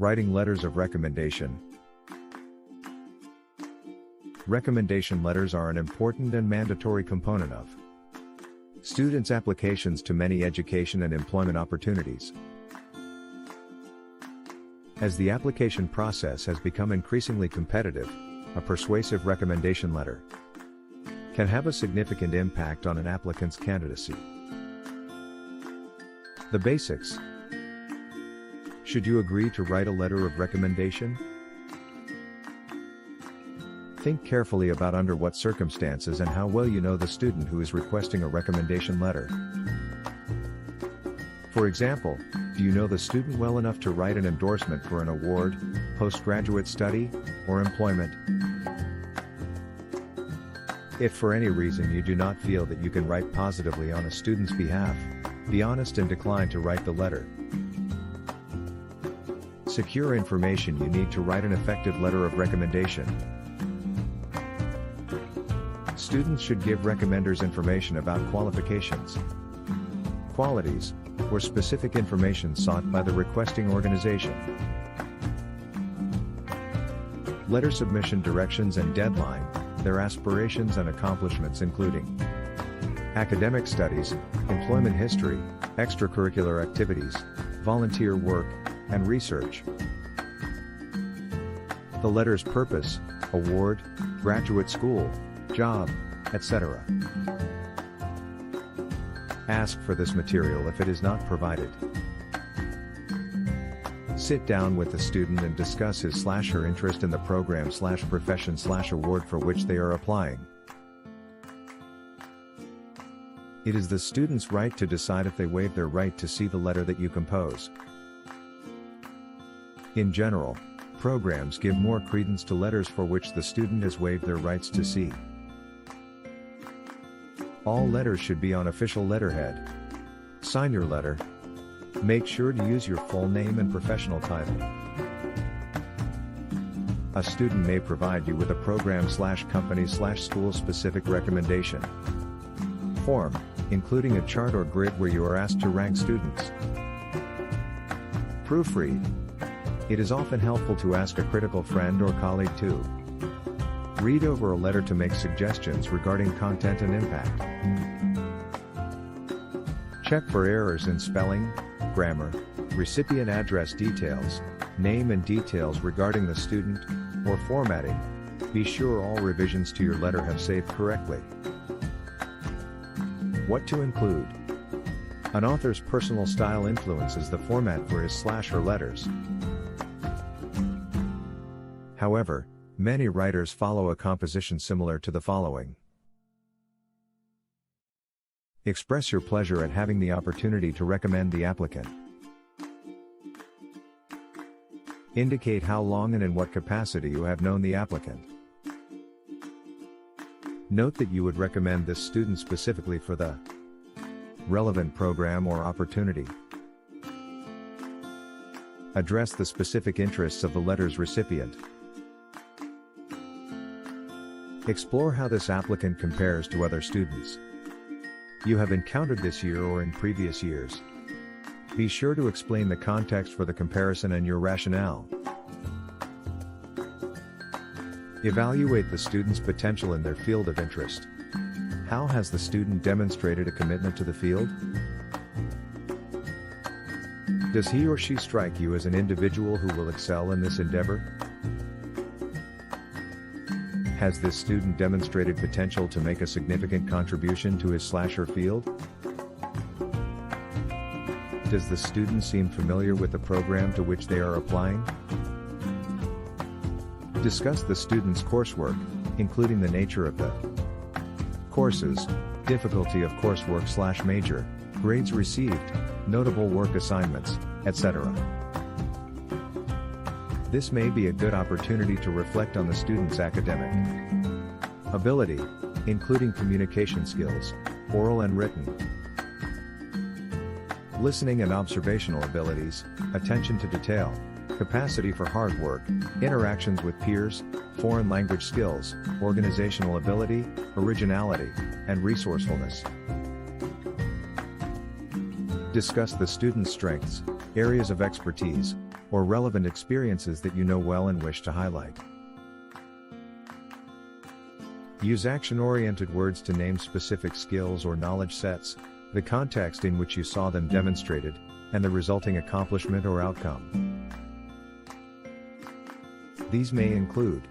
Writing letters of recommendation. Recommendation letters are an important and mandatory component of students' applications to many education and employment opportunities. As the application process has become increasingly competitive, a persuasive recommendation letter can have a significant impact on an applicant's candidacy. The basics. Should you agree to write a letter of recommendation? Think carefully about under what circumstances and how well you know the student who is requesting a recommendation letter. For example, do you know the student well enough to write an endorsement for an award, postgraduate study, or employment? If for any reason you do not feel that you can write positively on a student's behalf, be honest and decline to write the letter. Secure information you need to write an effective letter of recommendation. Students should give recommenders information about qualifications, qualities, or specific information sought by the requesting organization. Letter submission directions and deadline, their aspirations and accomplishments including academic studies, employment history, extracurricular activities, volunteer work, and research. The letter's purpose, award, graduate school, job, etc. Ask for this material if it is not provided. Sit down with the student and discuss his/her interest in the program/profession/award for which they are applying. It is the student's right to decide if they waive their right to see the letter that you compose. In general, programs give more credence to letters for which the student has waived their rights to see. All letters should be on official letterhead. Sign your letter. Make sure to use your full name and professional title. A student may provide you with a program/company/school specific recommendation form, including a chart or grid where you are asked to rank students. Proofread. It is often helpful to ask a critical friend or colleague to read over a letter to make suggestions regarding content and impact. Check for errors in spelling, grammar, recipient address details, name and details regarding the student, or formatting. Be sure all revisions to your letter have saved correctly. What to include? An author's personal style influences the format for his/her letters. However, many writers follow a composition similar to the following. Express your pleasure at having the opportunity to recommend the applicant. Indicate how long and in what capacity you have known the applicant. Note that you would recommend this student specifically for the relevant program or opportunity. Address the specific interests of the letter's recipient. Explore how this applicant compares to other students you have encountered this year or in previous years. Be sure to explain the context for the comparison and your rationale. Evaluate the student's potential in their field of interest. How has the student demonstrated a commitment to the field? Does he or she strike you as an individual who will excel in this endeavor? Has this student demonstrated potential to make a significant contribution to his/her field? Does the student seem familiar with the program to which they are applying? Discuss the student's coursework, including the nature of the courses, difficulty of coursework/major, grades received, notable work assignments, etc. This may be a good opportunity to reflect on the student's academic ability, including communication skills, oral and written, listening and observational abilities, attention to detail, capacity for hard work, interactions with peers, foreign language skills, organizational ability, originality, and resourcefulness. Discuss the student's strengths, areas of expertise, or relevant experiences that you know well and wish to highlight. Use action-oriented words to name specific skills or knowledge sets, the context in which you saw them demonstrated, and the resulting accomplishment or outcome. These may include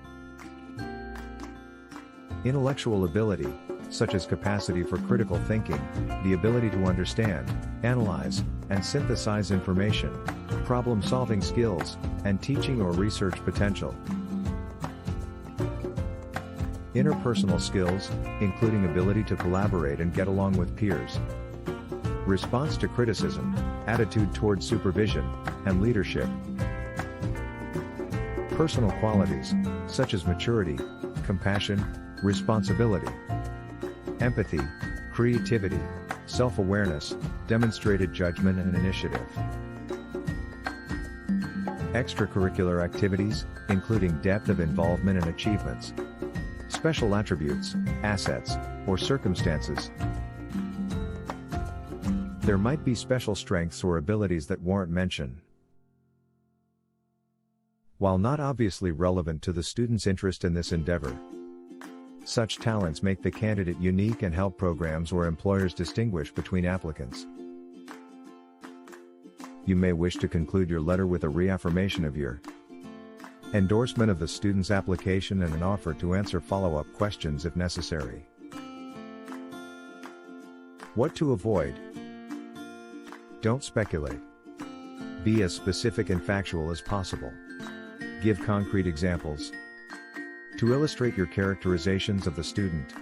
intellectual ability, such as capacity for critical thinking, the ability to understand, analyze, and synthesize information, problem-solving skills, and teaching or research potential. Interpersonal skills, including ability to collaborate and get along with peers. Response to criticism, attitude towards supervision, and leadership. Personal qualities, such as maturity, compassion, responsibility. Empathy, creativity, self-awareness, demonstrated judgment and initiative. Extracurricular activities, including depth of involvement and achievements. Special attributes, assets, or circumstances. There might be special strengths or abilities that warrant mention. While not obviously relevant to the student's interest in this endeavor, such talents make the candidate unique and help programs or employers distinguish between applicants. You may wish to conclude your letter with a reaffirmation of your endorsement of the student's application and an offer to answer follow-up questions if necessary. What to avoid? Don't speculate. Be as specific and factual as possible. Give concrete examples to illustrate your characterizations of the student.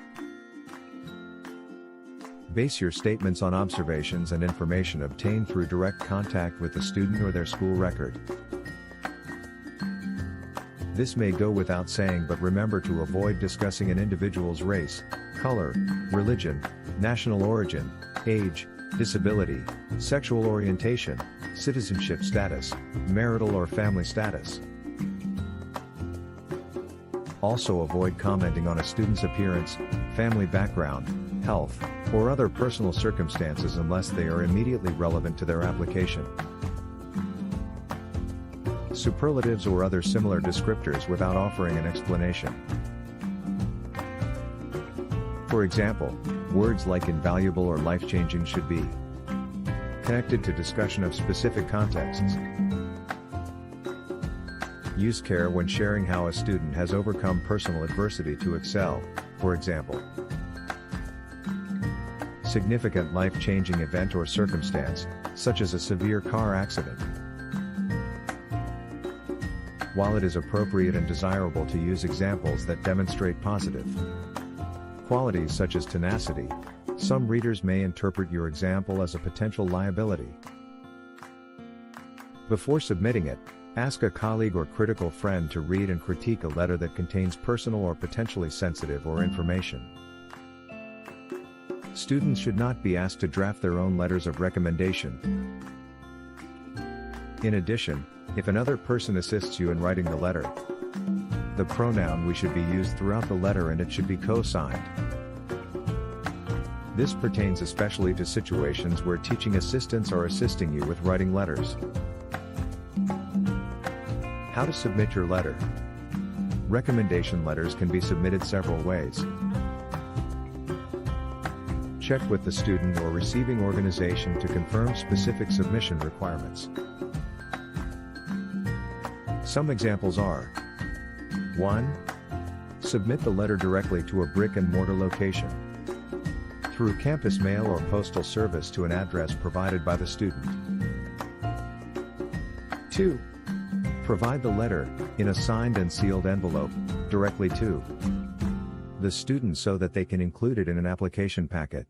Base your statements on observations and information obtained through direct contact with the student or their school record. This may go without saying, but remember to avoid discussing an individual's race, color, religion, national origin, age, disability, sexual orientation, citizenship status, marital or family status. Also avoid commenting on a student's appearance, family background, health, or other personal circumstances unless they are immediately relevant to their application. Superlatives or other similar descriptors without offering an explanation. For example, words like invaluable or life-changing should be connected to discussion of specific contexts. Use care when sharing how a student has overcome personal adversity to excel, for example, significant life-changing event or circumstance, such as a severe car accident. While it is appropriate and desirable to use examples that demonstrate positive qualities such as tenacity, some readers may interpret your example as a potential liability. Before submitting it, ask a colleague or critical friend to read and critique a letter that contains personal or potentially sensitive or information. Students should not be asked to draft their own letters of recommendation. In addition, if another person assists you in writing the letter, the pronoun we should be used throughout the letter and it should be co-signed. This pertains especially to situations where teaching assistants are assisting you with writing letters. How to submit your letter. Recommendation letters can be submitted several ways. Check with the student or receiving organization to confirm specific submission requirements. Some examples are: 1. Submit the letter directly to a brick-and-mortar location, through campus mail or postal service to an address provided by the student. 2. Provide the letter, in a signed and sealed envelope, directly to the student so that they can include it in an application packet.